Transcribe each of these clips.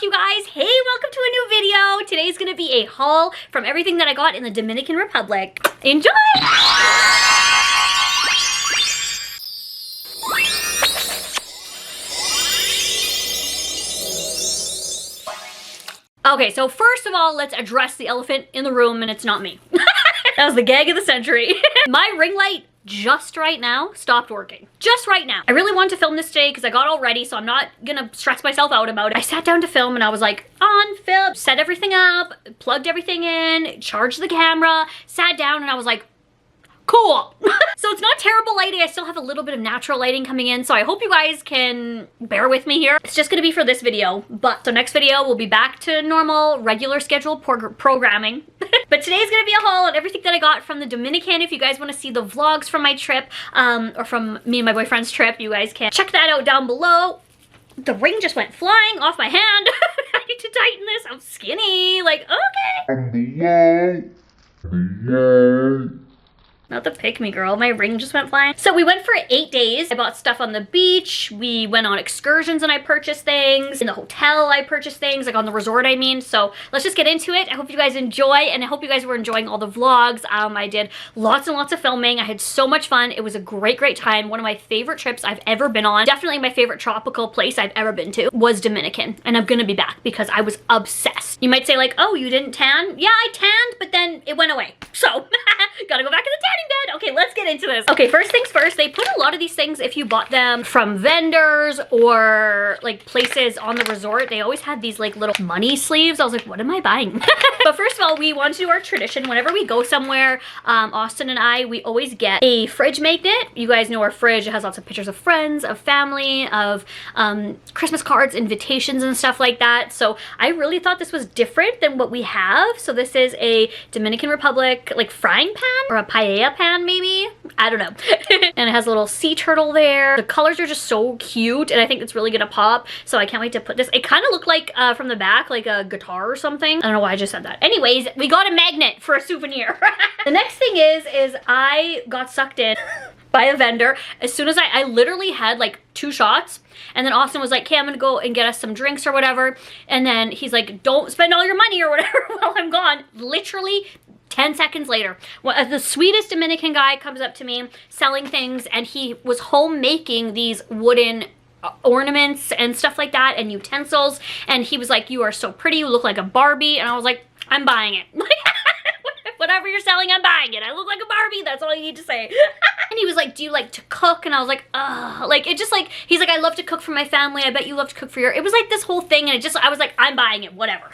you guys. Hey, welcome to a new video. Today's gonna be a haul from everything that I got in the Dominican Republic. Enjoy! Okay, so first of all, let's address the elephant in the room, and it's not me. That was the gag of the century. My ring light just right now stopped working. Just right now. I really wanted to film this today because I got all ready, so I'm not gonna stress myself out about it. I sat down to film and I was like, on film, set everything up, plugged everything in, charged the camera, sat down, and I was like, cool. So it's not terrible lighting. I still have a little bit of natural lighting coming in, so I hope you guys can bear with me here. It's just gonna be for this video, but so next video we'll be back to normal, regular scheduled programming. But today's gonna be a haul on everything that I got from the Dominican. If you guys wanna see the vlogs from my trip, or from me and my boyfriend's trip, you guys can check that out down below. The ring just went flying off my hand. I need to tighten this. I'm skinny. Like, okay. Not the pick me girl, my ring just went flying. So we went for 8 days. I bought stuff on the beach. We went on excursions and I purchased things. In the hotel I purchased things, like on the resort I mean. So let's just get into it. I hope you guys enjoy, and I hope you guys were enjoying all the vlogs. I did lots and lots of filming. I had so much fun. It was a great time. One of my favorite trips I've ever been on. Definitely my favorite tropical place I've ever been to was Dominican. And I'm gonna be back because I was obsessed. You might say like, oh, you didn't tan? Yeah, I tanned, but then it went away. So gotta go back in the tanning bed. Okay, let's get into this. Okay, first things first, they put a lot of these things, if you bought them from vendors or like places on the resort, they always had these like little money sleeves. I was like, what am I buying? But first of all, we want to do our tradition. Whenever we go somewhere, Austin and I, we always get a fridge magnet. You guys know our fridge. It has lots of pictures of friends, of family, of Christmas cards, invitations and stuff like that. So I really thought this was different than what we have. So this is a Dominican Republic like frying pan or a paella pan maybe. I don't know. And it has a little sea turtle there. The colors are just so cute and I think it's really gonna pop. So I can't wait to put this. It kind of looked like from the back like a guitar or something. I don't know why I just said that. Anyways, we got a magnet for a souvenir. The next thing is I got sucked in by a vendor. As soon as I literally had like 2 shots, and then Austin was like, okay, I'm gonna go and get us some drinks or whatever. And then he's like, don't spend all your money or whatever while I'm gone. Literally 10 seconds later, the sweetest Dominican guy comes up to me selling things, and he was home making these wooden ornaments and stuff like that and utensils, and he was like, you are so pretty, you look like a Barbie. And I was like, I'm buying it. Whatever you're selling, I'm buying it. I look like a Barbie, that's all you need to say. And he was like, do you like to cook? And I was like, ugh. Like, it just like, he's like, I love to cook for my family. I bet you love to cook for your, it was like this whole thing, and it just, I was like, I'm buying it, whatever.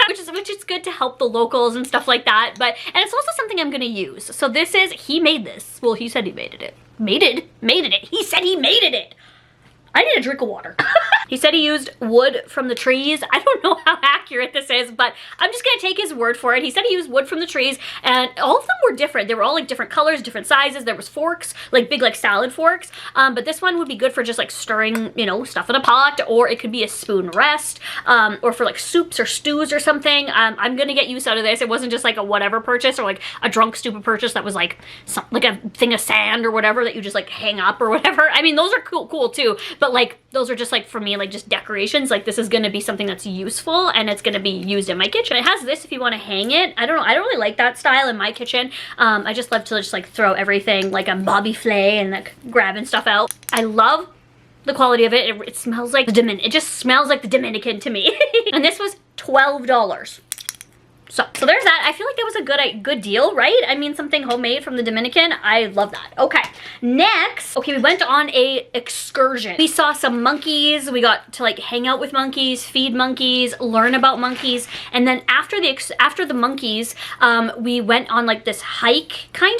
which is good to help the locals and stuff like that. But, and it's also something I'm gonna use. So this is, he made this. Well, he said he made it. Made it? He said he made it. I need a drink of water. He said he used wood from the trees. I don't know how accurate this is, but I'm just gonna take his word for it. He said he used wood from the trees, and all of them were different. They were all like different colors, different sizes. There was forks, like big like salad forks. But this one would be good for just like stirring, you know, stuff in a pot, or it could be a spoon rest, or for like soups or stews or something. I'm gonna get use out of this. It wasn't just like a whatever purchase or like a drunk stupid purchase that was like like a thing of sand or whatever that you just like hang up or whatever. I mean, those are cool too. But like, those are just like, for me, like just decorations. Like this is gonna be something that's useful and it's gonna be used in my kitchen. It has this if you wanna hang it. I don't know, I don't really like that style in my kitchen. I just love to just like throw everything like a Bobby Flay and like grabbing stuff out. I love the quality of it. It smells like the Dominican. It just smells like the Dominican to me. And this was $12. So there's that. I feel like it was a good deal, right? I mean, something homemade from the Dominican. I love that. Okay, next. Okay, we went on a excursion. We saw some monkeys. We got to like hang out with monkeys, feed monkeys, learn about monkeys. And then after the monkeys, we went on like this hike, kind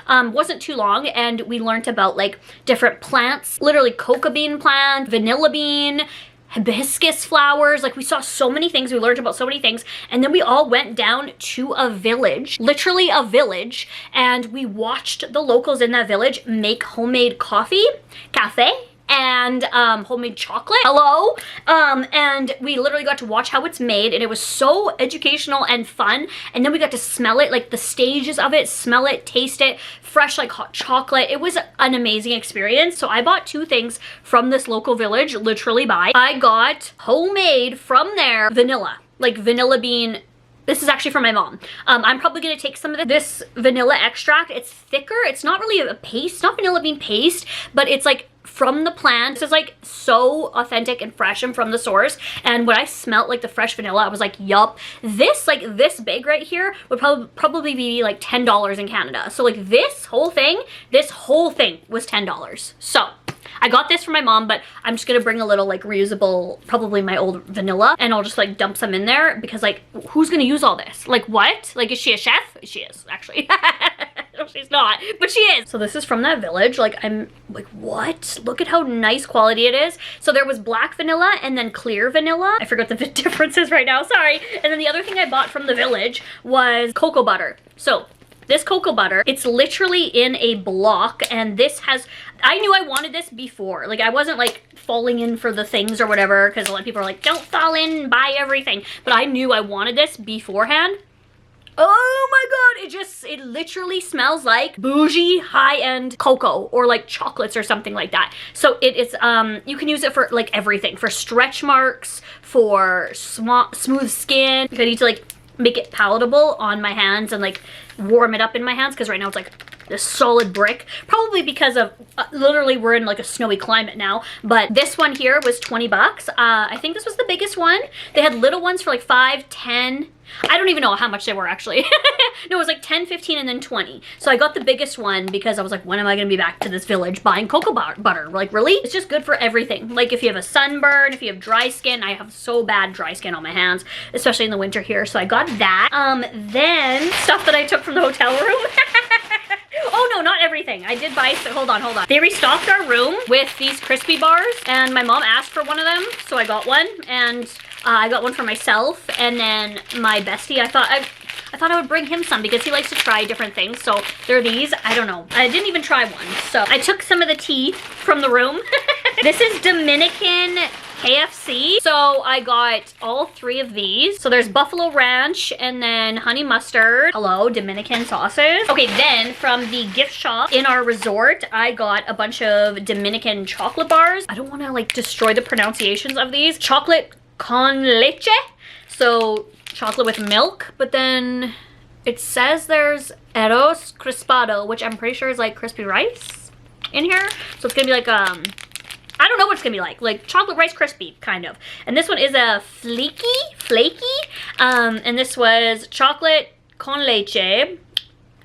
of. Wasn't too long, and we learned about like different plants, literally coca bean plant, vanilla bean, hibiscus flowers. Like we saw so many things, we learned about so many things, and then we all went down to a village, literally a village, and we watched the locals in that village make homemade coffee, cafe, and homemade chocolate. Hello. And we literally got to watch how it's made, and it was so educational and fun. And then we got to smell it, like the stages of it, smell it, taste it, fresh like hot chocolate. It was an amazing experience. So I bought 2 things from this local village, literally I got homemade from there vanilla, like vanilla bean. This is actually from my mom. I'm probably gonna take some of this vanilla extract. It's thicker. It's not really a paste, not vanilla bean paste, but it's like from the plant. This is like so authentic and fresh and from the source. And when I smelled like the fresh vanilla, I was like, yup. This, like this bag right here would probably be like $10 in Canada. So like this whole thing was $10. So I got this for my mom, but I'm just gonna bring a little like reusable, probably my old vanilla, and I'll just like dump some in there because like, who's gonna use all this? Like what? Like, is she a chef? She is, actually. No, she's not, but she is. So this is from that village. Like, I'm like, what? Look at how nice quality it is. So there was black vanilla and then clear vanilla. I forgot the differences right now, sorry. And then the other thing I bought from the village was cocoa butter. So this cocoa butter, it's literally in a block, and this has, I knew I wanted this before. Like, I wasn't like falling in for the things or whatever, because a lot of people are like, don't fall in, buy everything. But I knew I wanted this beforehand. Oh my god, it literally smells like bougie high-end cocoa or like chocolates or something like that. So it is, you can use it for like everything, for stretch marks, for smooth skin. I need to like make it palatable on my hands and like warm it up in my hands, because right now it's like this solid brick, probably because of literally we're in like a snowy climate now. But this one here was 20 bucks. I think this was the biggest one. They had little ones for like 5, 10. I don't even know how much they were actually. No, it was like 10, 15, and then 20. So I got the biggest one because I was like, when am I gonna be back to this village buying cocoa butter? Like, really? It's just good for everything. Like, if you have a sunburn, if you have dry skin. I have so bad dry skin on my hands, especially in the winter here. So I got that. Then stuff that I took from the hotel room. Oh no, not everything. I did buy, hold on. They restocked our room with these crispy bars, and my mom asked for one of them, so I got one, and I got one for myself, and then my bestie, I thought I would bring him some because he likes to try different things. So there are these. I don't know. I didn't even try one. So I took some of the tea from the room. This is Dominican KFC. So I got all 3 of these. So there's buffalo ranch and then honey mustard. Hello, Dominican sauces. Okay, then from the gift shop in our resort, I got a bunch of Dominican chocolate bars. I don't want to like destroy the pronunciations of these. Chocolate con leche. So chocolate with milk, but then it says there's arroz crispado, which I'm pretty sure is like crispy rice in here. So it's gonna be like, I don't know what it's gonna be like chocolate rice crispy, kind of. And this one is a flaky, and this was chocolate con leche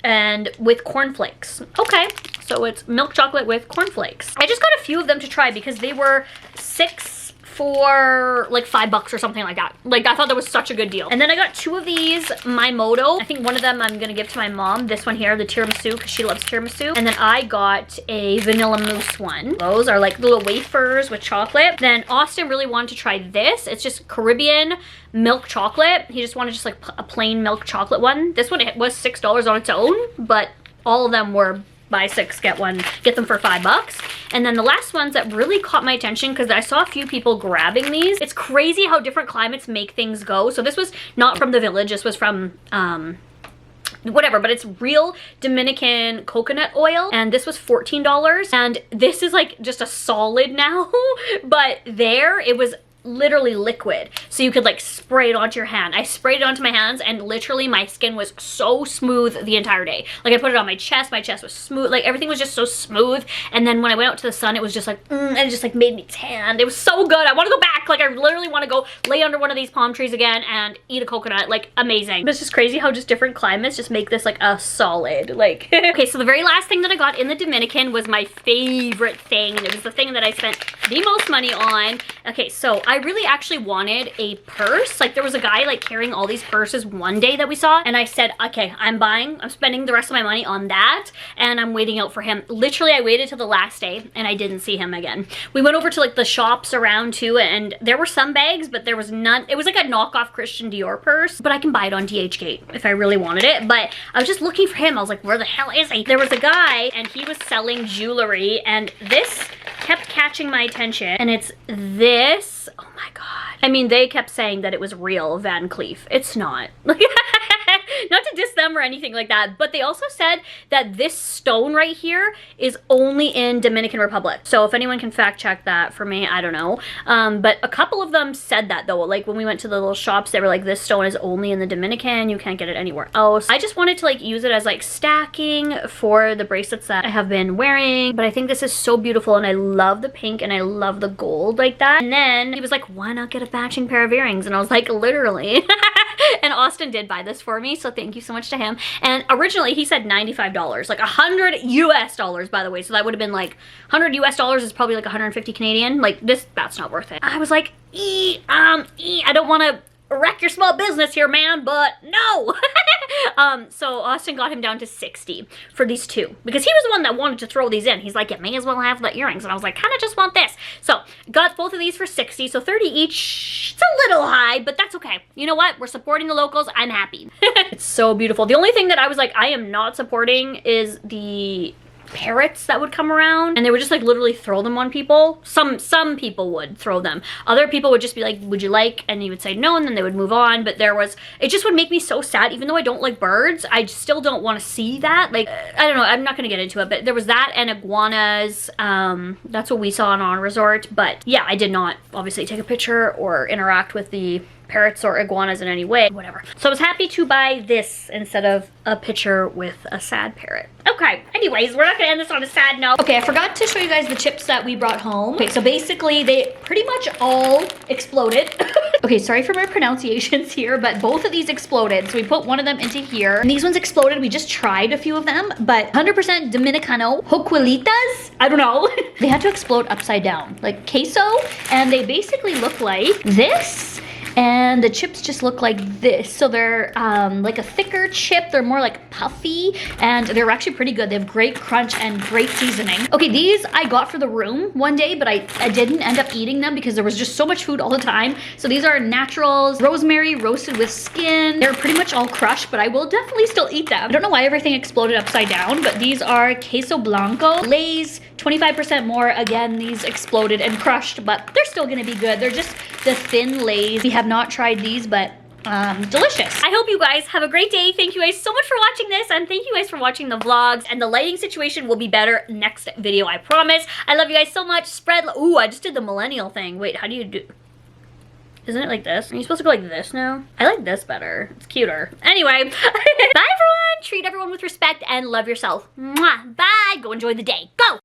and with cornflakes. Okay, so it's milk chocolate with cornflakes. I just got a few of them to try because they were 6 for like $5 or something like that. Like, I thought that was such a good deal. And then I got 2 of these, my moto. I think one of them I'm gonna give to my mom. This one here, the tiramisu, because she loves tiramisu. And then I got a vanilla mousse one. Those are like little wafers with chocolate. Then Austin really wanted to try this. It's just Caribbean milk chocolate. He just wanted just like a plain milk chocolate one. This one, it was $6 on its own, but all of them were buy 6, get 1, get them for $5. And then the last ones that really caught my attention, because I saw a few people grabbing these. It's crazy how different climates make things go. So this was not from the village, this was from whatever, but it's real Dominican coconut oil, and this was $14. And this is like just a solid now, but there it was literally liquid, so you could like spray it onto your hand. I sprayed it onto my hands, and literally my skin was so smooth the entire day. Like, I put it on my chest was smooth, like everything was just so smooth. And then when I went out to the sun, it was just like and it just like made me tan. It was so good. I want to go back. Like, I literally want to go lay under one of these palm trees again and eat a coconut. Like, amazing. But it's just crazy how just different climates just make this like a solid, like. Okay, so the very last thing that I got in the Dominican was my favorite thing, and it was the thing that I spent the most money on. Okay, so I really actually wanted a purse. Like, there was a guy like carrying all these purses one day that we saw, and I said, okay, I'm spending the rest of my money on that, and I'm waiting out for him. Literally, I waited till the last day and I didn't see him again. We went over to like the shops around too, and there were some bags, but there was none. It was like a knockoff Christian Dior purse, but I can buy it on DHgate if I really wanted it. But I was just looking for him. I was like, where the hell is he? There was a guy, and he was selling jewelry, and this kept catching my attention, and it's this. Oh my god. I mean, they kept saying that it was real Van Cleef. It's not. Not to diss them or anything like that, but they also said that this stone right here is only in Dominican Republic. So if anyone can fact check that for me, I don't know. But a couple of them said that though. Like when we went to the little shops, they were like, this stone is only in the Dominican. You can't get it anywhere else. I just wanted to like use it as like stacking for the bracelets that I have been wearing. But I think this is so beautiful, and I love the pink and I love the gold like that. And then he was like, why not get a matching pair of earrings? And I was like, literally. And Austin did buy this for me, so thank you so much to him. And originally he said $95, like $100 US, by the way. So that would have been like $100 US is probably like 150 Canadian. Like that's not worth it. I was like, I don't want to wreck your small business here, man, but no. So Austin got him down to 60 for these two, because he was the one that wanted to throw these in. He's like, you may as well have the earrings. And I was like, kind of just want this. So got both of these for 60, so 30 each. It's a little high, but that's okay. You know what? We're supporting the locals. I'm happy. It's so beautiful. The only thing that I was like, I am not supporting is the parrots that would come around, and they would just like literally throw them on people. Some people would throw them. Other people would just be like, would you like? And you would say no, and then they would move on. But it just would make me so sad. Even though I don't like birds, I still don't want to see that. Like, I don't know, I'm not gonna get into it, but there was that and iguanas. That's what we saw on our resort. But yeah, I did not obviously take a picture or interact with the parrots or iguanas in any way, whatever. So I was happy to buy this instead of a picture with a sad parrot. Okay, anyways, we're not gonna end this on a sad note. Okay, I forgot to show you guys the chips that we brought home. Okay, so basically they pretty much all exploded. Okay, sorry for my pronunciations here, but both of these exploded. So we put one of them into here, and these ones exploded. We just tried a few of them, but 100% Dominicano Hoquilitas, I don't know. They had to explode upside down, like queso, and they basically look like this. And the chips just look like this. So they're like a thicker chip. They're more like puffy, and they're actually pretty good. They have great crunch and great seasoning. Okay, these I got for the room one day, but I didn't end up eating them because there was just so much food all the time. So these are naturals, rosemary roasted with skin. They're pretty much all crushed, but I will definitely still eat them. I don't know why everything exploded upside down, but these are queso blanco. Lay's 25% more. Again, these exploded and crushed, but they're still gonna be good. They're just the thin Lay's. We have not tried these, but delicious. I hope you guys have a great day. Thank you guys so much for watching this, and thank you guys for watching the vlogs, and the lighting situation will be better next video, I promise. I love you guys so much. Ooh, I just did the millennial thing. Wait, how do you do? Isn't it like this? Are you supposed to go like this now? I like this better. It's cuter. Anyway, bye everyone. Treat everyone with respect and love yourself. Mwah. Bye. Go enjoy the day. Go.